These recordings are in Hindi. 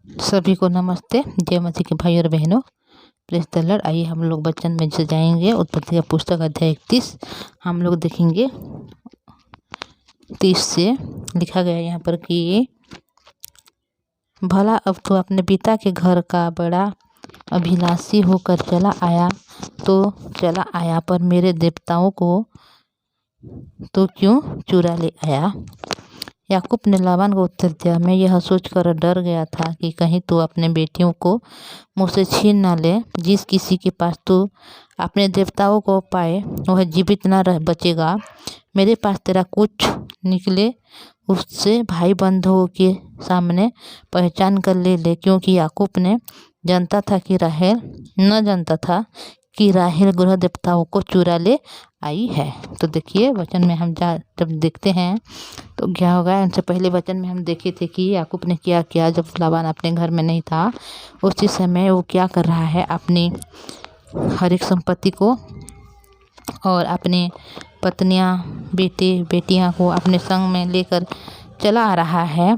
सभी को नमस्ते। जय मसीह के भाई और बहनों, प्रेस द लॉर्ड। आइए हम लोग वचन में से जाएंगे। उत्पत्ति का पुस्तक अध्याय 31 हम लोग देखेंगे 30 से। लिखा गया यहाँ पर कि भला अब तो अपने पिता के घर का बड़ा अभिलाषी होकर चला आया पर मेरे देवताओं को तो क्यों चुरा ले आया। याकूब ने लाबान को उत्तर दिया, मैं यह सोचकर डर गया था कि कहीं तू अपने बेटियों को मुझसे छीन न ले। जिस किसी के पास तू अपने देवताओं को पाए वह जीवित न रह बचेगा। मेरे पास तेरा कुछ निकले उससे भाई बंधुओं के सामने पहचान कर ले। क्योंकि याकूब ने जानता था कि राहेल गृह देवताओं को चुरा ले आई है। तो देखिए वचन में हम जब देखते हैं तो क्या होगा। उनसे पहले वचन में हम देखे थे कि याकूब ने क्या किया जब लाबान अपने घर में नहीं था। उसी समय वो क्या कर रहा है, अपनी हर एक संपत्ति को और अपने पत्नियां बेटियां को अपने संग में लेकर चला आ रहा है।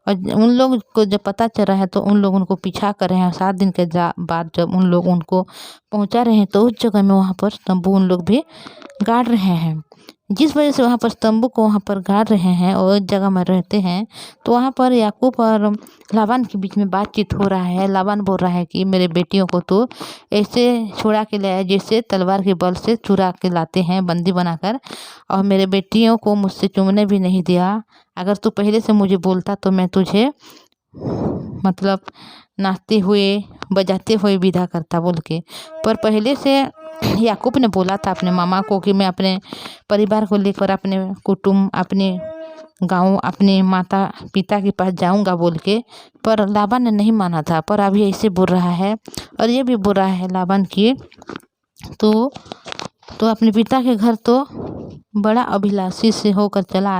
और उन लोग को जब पता चल रहा है तो उन लोग उनको पीछा कर रहे हैं। 7 दिन के बाद जब उन लोग उनको पहुंचा रहे हैं तो उस जगह में वहाँ पर तंबू उन लोग भी गाड़ रहे हैं। जिस वजह से वहाँ पर तंबू को वहाँ पर गाड़ रहे हैं और उस जगह में रहते हैं तो वहाँ पर याकूब और लाबान के बीच में बातचीत हो रहा है। लाबान बोल रहा है कि मेरे बेटियों को तो ऐसे छुड़ा के ले आया जैसे तलवार के बल से चुरा के लाते हैं बंदी बनाकर, और मेरे बेटियों को मुझसे चूमने भी नहीं दिया। अगर तू पहले से मुझे बोलता तो मैं तुझे मतलब नाचते हुए बजाते हुए विदा करता बोल के। पर पहले से याकूब ने बोला था अपने मामा को कि मैं अपने परिवार को लेकर अपने कुटुंब, अपने गांव, अपने माता पिता के पास जाऊंगा बोल के। पर लाबान ने नहीं माना था। पर अभी ऐसे बोल रहा है और ये भी बोल रहा है लाबान की तो अपने पिता के घर तो बड़ा अभिलाषी से होकर चला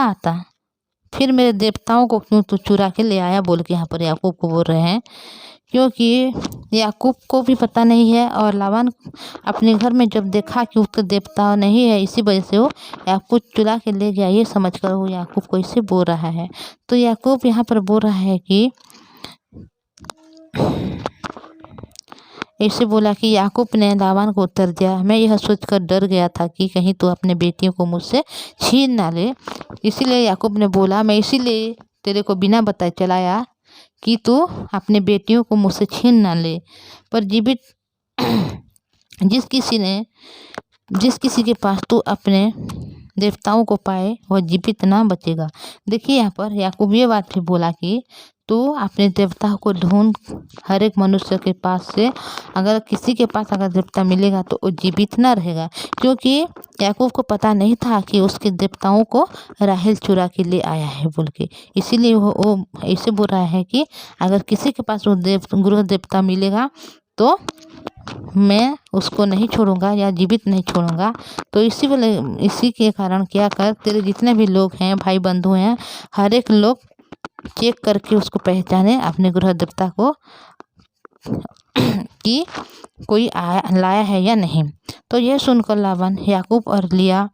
आता फिर मेरे देवताओं को क्यों तू चुरा के ले आया बोल के यहाँ पर याकूब को बोल रहे हैं। क्योंकि याकूब को भी पता नहीं है और लाबान अपने घर में जब देखा कि उसका देवता नहीं है, इसी वजह से वो याकूब चुरा के ले गया। ये समझकर वो याकूब को इसे बोल रहा है। तो याकूब यहाँ पर बोल रहा है कि ऐसे बोला कि याकूब ने लाबान को उत्तर दिया, मैं यह सोचकर डर गया था कि कहीं तो अपने बेटियों को मुझसे छीन ना ले। इसीलिए याकूब ने बोला, मैं इसीलिए तेरे को बिना बताए चलाया कि तू अपने बेटियों को मुझसे छीन ना ले। पर जीवित जिस किसी के पास तू अपने देवताओं को पाए वह जीवित ना बचेगा। देखिए यहाँ पर याकूब ये बात भी बोला कि तू अपने देवता को ढूंढ। हर एक मनुष्य के पास से अगर किसी के पास अगर देवता मिलेगा तो वो जीवित ना रहेगा। क्योंकि याकूब को पता नहीं था कि उसके देवताओं को राहेल चुरा के ले आया है बोल के। इसीलिए वो ऐसे बोल रहा है कि अगर किसी के पास वो गृह देवता मिलेगा तो मैं उसको नहीं छोड़ूंगा या जीवित नहीं छोड़ूंगा। तो इसी के कारण क्या कर, तेरे जितने भी लोग हैं, भाई बंधु हैं, हर एक लोग चेक करके उसको पहचाने अपने गृह देवता को कि कोई लाया है या नहीं। तो यह सुनकर लाबान याकूब और लिया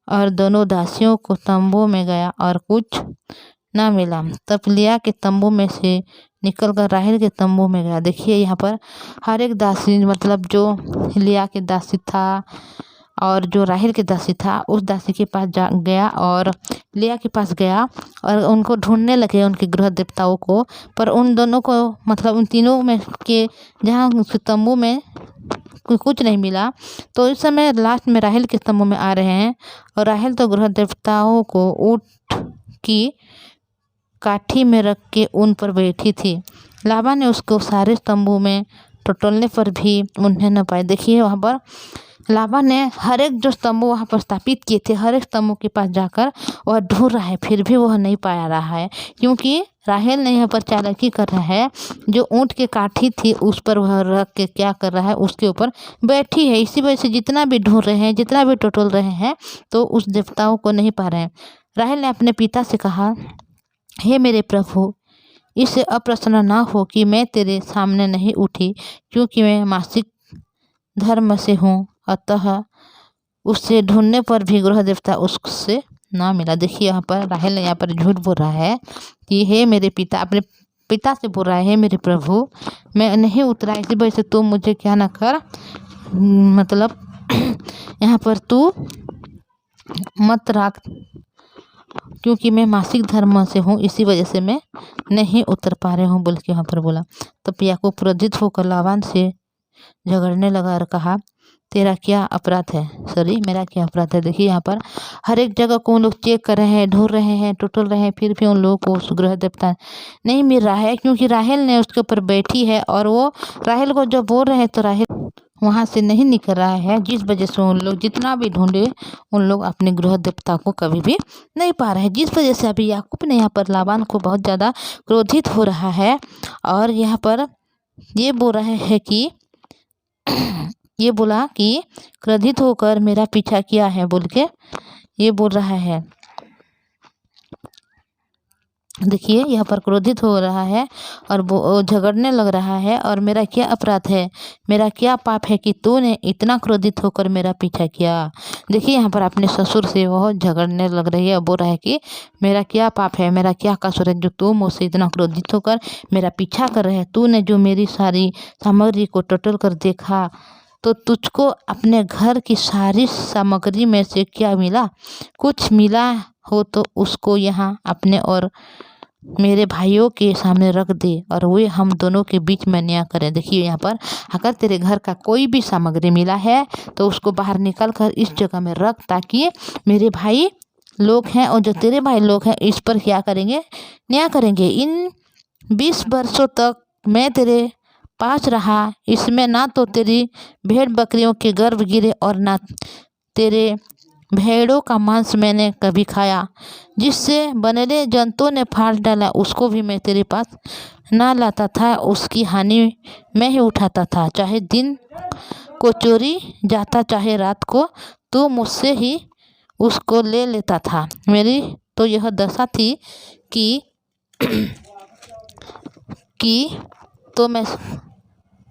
और दोनों दासियों को तंबू में गया और कुछ ना मिला। तब लिया के तंबू में से निकलकर राहेल के तंबू में गया। देखिए यहाँ पर हर एक दासी, मतलब जो लिया के दासी था और जो राहेल के दासी था, उस दासी के पास गया और लिया के पास गया और उनको ढूंढने लगे उनके गृह देवताओं को। पर उन दोनों को, मतलब उन तीनों में के जहाँ उसके तंबू में कुछ नहीं मिला। तो इस समय लास्ट में राहेल के तंबू में आ रहे हैं और राहेल तो गृह देवताओं को ऊँट की काठी में रख के उन पर बैठी थी। लाबान ने उसको सारे तंबू में टटोलने पर भी उन्हें न पाए। देखिए वहाँ पर लाबान ने हर एक जो तंबू वहाँ पर स्थापित किए थे, हर एक तंबू के पास जाकर वह ढूंढ रहा है, फिर भी वह नहीं पाया रहा है। क्योंकि राहेल ने यहाँ पर चालाकी कर रहा है। जो ऊँट की काठी थी उस पर वह रख के क्या कर रहा है, उसके ऊपर बैठी है। इसी वजह से जितना भी ढूंढ रहे हैं, जितना भी टटोल रहे हैं, तो उस देवताओं को नहीं पा रहे हैं। राहेल ने अपने पिता से कहा, हे मेरे प्रभु, इससे अप्रसन्न ना हो कि मैं तेरे सामने नहीं उठी, क्योंकि मैं मासिक धर्म से हूँ। अतः उससे ढूंढने पर भी गृह देवता उससे ना मिला। देखिए यहाँ पर राहेल ने यहाँ पर झूठ बोल रहा है कि हे मेरे पिता, अपने पिता से बोल रहा है, मेरे प्रभु मैं नहीं उतरा, इसी वजह से तू मुझे क्या ना कर, मतलब यहाँ पर तू मत रख, क्योंकि मैं मासिक धर्म से हूँ, इसी वजह से मैं नहीं उतर पा रहे हूँ बोल के यहाँ पर बोला। तब याकूब क्रोधित होकर लाबान से झगड़ने लगा और कहा, तेरा क्या अपराध है, मेरा क्या अपराध है। देखिए यहाँ पर हर एक जगह को उन लोग चेक कर रहे हैं, ढूंढ रहे हैं, टोटल रहे हैं, फिर भी उन लोगों को उस गृह देवता नहीं मिल रहा है, क्योंकि राहेल ने उसके ऊपर बैठी है और वो राहेल को जब बोल रहे हैं तो राहेल वहाँ से नहीं निकल रहा है, जिस वजह से उन लोग जितना भी ढूंढे उन लोग अपने गृह देवता को कभी भी नहीं पा रहे हैं, जिस वजह से अभी याकूब ने यहाँ पर लाबान को बहुत ज़्यादा क्रोधित हो रहा है और यहाँ पर ये बोल रहे हैं कि ये बोला कि क्रोधित होकर मेरा पीछा किया है बोल के ये बोल रहा है। देखिए यहाँ पर क्रोधित हो रहा है और वो झगड़ने लग रहा है, और मेरा क्या अपराध है, मेरा क्या पाप है कि तूने इतना क्रोधित होकर मेरा पीछा किया। देखिए यहाँ पर अपने ससुर से वह झगड़ने लग रही है और बोल रहा है कि मेरा क्या पाप है, मेरा क्या कसूर है जो तू मुझसे इतना क्रोधित होकर मेरा पीछा कर रहे है। तूने जो मेरी सारी सामग्री को टोटल कर देखा तो तुझको अपने घर की सारी सामग्री में से क्या मिला, कुछ मिला हो तो उसको यहाँ अपने और मेरे भाइयों के सामने रख दे और वे हम दोनों के बीच में न्याय करें। देखिए यहाँ पर अगर तेरे घर का कोई भी सामग्री मिला है तो उसको बाहर निकल कर इस जगह में रख, ताकि मेरे भाई लोग हैं और जो तेरे भाई लोग हैं इस पर क्या करेंगे, न्याय करेंगे। इन 20 वर्षों तक मैं तेरे पास रहा, इसमें ना तो तेरी भेड़ बकरियों के गर्भ गिरे और ना तेरे भेड़ों का मांस मैंने कभी खाया, जिससे बनेले जंतुओं ने फाड़ डाला उसको भी मैं तेरे पास ना लाता था, उसकी हानि मैं ही उठाता था। चाहे दिन को चोरी जाता चाहे रात को, तू मुझसे ही उसको ले लेता था। मेरी तो यह दशा थी कि तो मैं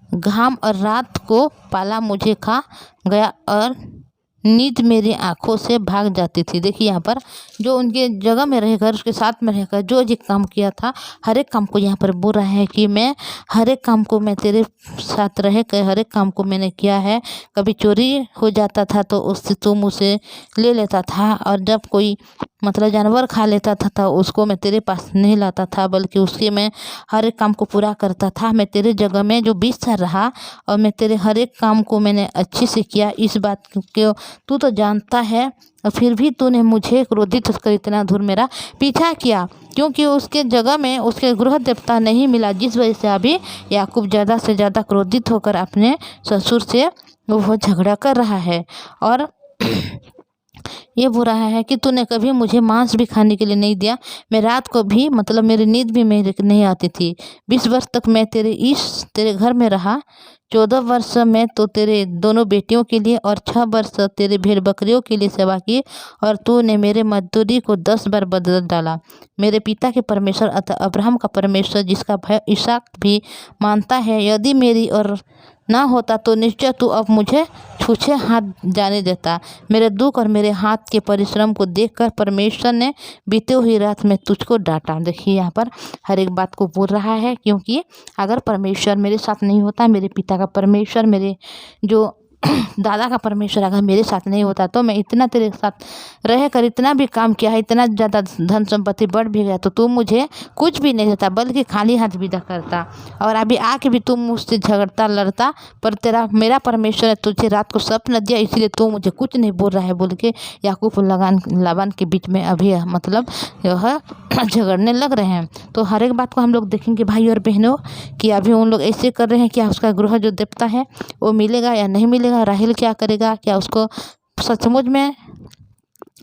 घाम और रात को पाला मुझे खा गया और नींद मेरी आंखों से भाग जाती थी। देखिए यहाँ पर जो उनके जगह में रहकर उसके साथ में रहकर जो काम किया था, हर एक काम को यहाँ पर बोल रहा है कि मैं हर एक काम को मैं तेरे साथ रह कर हर एक काम को मैंने किया है। कभी चोरी हो जाता था तो उससे तुम उसे ले लेता था, और जब कोई मतलब जानवर खा लेता था तो उसको मैं तेरे पास नहीं लाता था, बल्कि उसके मैं हर एक काम को पूरा करता था। मैं तेरे जगह में जो 20 साल रहा और मैं तेरे हर एक काम को मैंने अच्छे से किया, इस बात को तू तो जानता है, और फिर भी तूने मुझे क्रोधित होकर इतना दूर मेरा पीछा किया, क्योंकि उसके जगह में उसके गृह देवता नहीं मिला, जिस वजह से अभी याकूब ज़्यादा से ज़्यादा क्रोधित होकर अपने ससुर से वो झगड़ा कर रहा है। और ये बोल रहा है कि तूने कभी मुझे मांस भी खाने के लिए नहीं दिया, मैं रात को भी मतलब मेरी नींद भी मेरे नहीं आती थी। 20 वर्ष तक मैं तेरे घर में रहा, 14 वर्ष में तो तेरे दोनों बेटियों के लिए और 6 वर्ष तेरे भेड़ बकरियों के लिए सेवा की, और तूने मेरे मजदूरी को 10 बार बदल डाला। मेरे पिता के परमेश्वर अतः अब्राहम का परमेश्वर, जिसका भय इसहाक भी मानता है, यदि मेरी और ना होता तो निश्चय तू अब मुझे छूछे हाथ जाने देता। मेरे दुख और मेरे हाथ के परिश्रम को देखकर परमेश्वर ने बीते हुई रात में तुझको डांटा। देखिए यहाँ पर हर एक बात को बोल रहा है, क्योंकि अगर परमेश्वर मेरे साथ नहीं होता, मेरे पिता का परमेश्वर, मेरे जो दादा का परमेश्वर अगर मेरे साथ नहीं होता तो मैं इतना तेरे साथ रहकर इतना भी काम किया है, इतना ज़्यादा धन संपत्ति बढ़ भी गया तो तू मुझे कुछ भी नहीं देता, बल्कि खाली हाथ विदा करता। और अभी आके भी तू मुझसे झगड़ता लड़ता, पर मेरा परमेश्वर तुझे रात को स्वप्न दिया, इसलिए तू मुझे कुछ नहीं बोल रहा है बोल के याकूब लाबान के बीच में अभी मतलब यह झगड़ने लग रहे हैं। तो हर एक बात को हम लोग देखेंगे भाई और बहनों कि अभी उन लोग ऐसे कर रहे हैं, क्या उसका गृह जो देवता है वो मिलेगा या नहीं मिलेगा, राहेल क्या करेगा, क्या उसको सचमुच में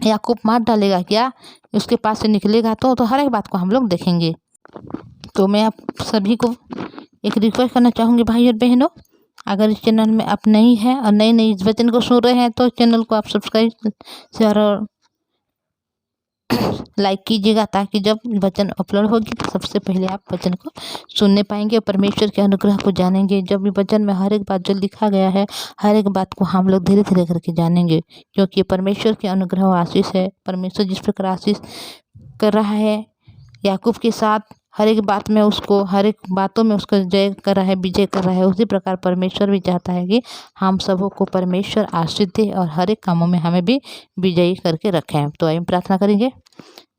याकूब मार डालेगा, क्या उसके पास से निकलेगा, तो हर एक बात को हम लोग देखेंगे। तो मैं आप सभी को एक रिक्वेस्ट करना चाहूँगी भाई और बहनों, अगर इस चैनल में आप नहीं हैं और नई इस वचन को सुन रहे हैं तो चैनल को आप सब्सक्राइब शेयर और लाइक कीजिएगा, ताकि जब वचन अपलोड होगी तो सबसे पहले आप वचन को सुनने पाएंगे, परमेश्वर के अनुग्रह को जानेंगे। जब भी वचन में हर एक बात जो लिखा गया है, हर एक बात को हम लोग धीरे धीरे करके जानेंगे, क्योंकि परमेश्वर के अनुग्रह आशीष है। परमेश्वर जिस प्रकार आशीष कर रहा है याकूब के साथ, हर एक बात में उसको, हर एक बातों में उसको जय कर रहा है, विजय कर रहा है। उसी प्रकार परमेश्वर भी चाहता है कि हम सबों को परमेश्वर आशीष दे और हर एक कामों में हमें भी विजयी करके रखें। तो आइए प्रार्थना करेंगे।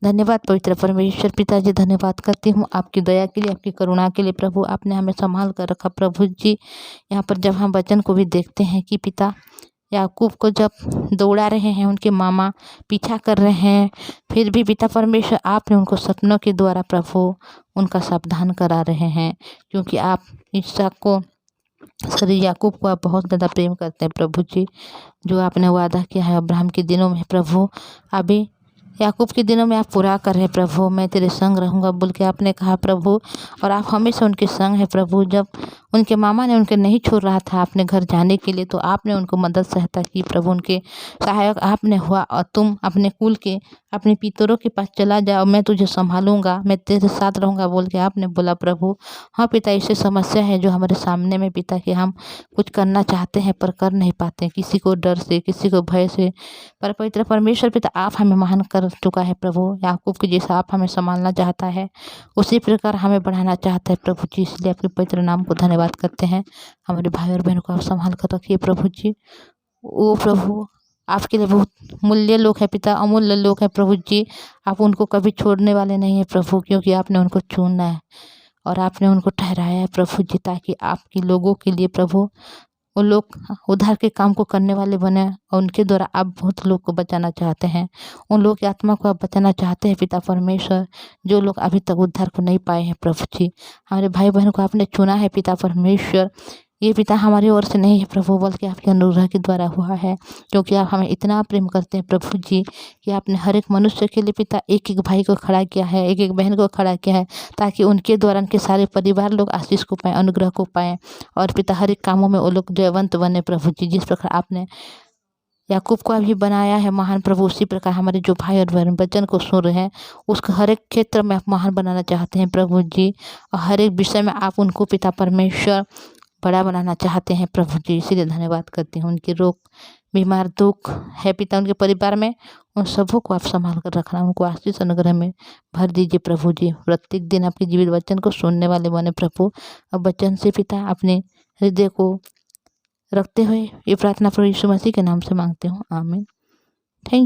धन्यवाद पवित्र परमेश्वर पिताजी, धन्यवाद करती हूँ आपकी दया के लिए, आपकी करुणा के लिए प्रभु। आपने हमें संभाल कर रखा प्रभु जी। यहाँ पर जब हम वचन को भी देखते हैं कि पिता याकूब को जब दौड़ा रहे हैं, उनके मामा पीछा कर रहे हैं, फिर भी पिता परमेश्वर आपने उनको सपनों के द्वारा प्रभु उनका सावधान करा रहे हैं, क्योंकि आप इसहाक को, सॉरी याकूब को आप बहुत ज़्यादा प्रेम करते हैं प्रभु जी। जो आपने वादा किया है अब्राहम के दिनों में प्रभु, अभी याकूब के दिनों में आप पूरा कर रहे प्रभु। मैं तेरे संग रहूँगा बोल के आपने कहा प्रभु, और आप हमेशा उनके संग है प्रभु। जब उनके मामा ने उनके नहीं छोड़ रहा था अपने घर जाने के लिए, तो आपने उनको मदद सहायता की प्रभु। उनके सहायक आपने हुआ और तुम अपने कुल के, अपने पितरों के पास चला जाओ, मैं तुझे संभालूंगा, मैं तेरे साथ रहूँगा बोल के आपने बोला प्रभु। हाँ पिता, ऐसी समस्या है जो हमारे सामने में पिता, कि हम कुछ करना चाहते हैं पर कर नहीं पाते, किसी को डर से, किसी को भय से, पर पवित्र परमेश्वर पिता आप हमें महान कर चुका है प्रभु। याकूब के जैसा आप हमें संभालना चाहता है, उसी प्रकार हमें बढ़ाना चाहता है प्रभु जी। इसलिए आपके पवित्र नाम को धन्यवाद करते हैं। हमारे भाई और बहनों को आप संभाल कर रखिए प्रभु जी। वो प्रभु आपके लिए बहुत मूल्य लोग हैं पिता, अमूल्य लोग हैं प्रभु जी। आप उनको कभी छोड़ने वाले नहीं हैं प्रभु, क्योंकि आपने उनको चुना है और आपने उनको ठहराया है प्रभु जी, ताकि आपके लोगों के लिए प्रभु वो लोग उद्धार के काम को करने वाले बने, और उनके द्वारा आप बहुत लोग को बचाना चाहते हैं। उन लोगों की आत्मा को आप बचाना चाहते हैं पिता परमेश्वर, जो लोग अभी तक उद्धार को नहीं पाए हैं प्रभु जी। हमारे भाई बहनों को आपने चुना है पिता परमेश्वर। ये पिता हमारी ओर से नहीं है प्रभु, बल्कि आपके अनुग्रह के द्वारा हुआ है, क्योंकि आप हमें इतना प्रेम करते हैं प्रभु जी, कि आपने हर एक मनुष्य के लिए पिता एक एक भाई को खड़ा किया है, एक एक बहन को खड़ा किया है, ताकि उनके द्वारा उनके सारे परिवार लोग आशीष को पाएँ, अनुग्रह को पाएँ, और पिता हर एक कामों में वो लोग जयवंत बने प्रभु जी। जिस प्रकार आपने याकूब को अभी बनाया है महान प्रभु, उसी प्रकार हमारे जो भाई और बहन वचन को सुन रहे हैं, उसको हर एक क्षेत्र में आप महान बनाना चाहते हैं प्रभु जी, और हर एक विषय में आप उनको पिता परमेश्वर बड़ा बनाना चाहते हैं प्रभु जी। इसीलिए धन्यवाद करती हूँ। उनके रोग, बीमार, दुख है पिता उनके परिवार में, उन सबों को आप संभाल कर रखना, उनको आशीष अनुग्रह में भर दीजिए प्रभु जी। प्रत्येक दिन आपके जीवित वचन को सुनने वाले बने प्रभु। अब वचन से पिता अपने हृदय को रखते हुए ये प्रार्थना प्रभु यीशु मसीह के नाम से मांगते हूँ, आमीन। थैंक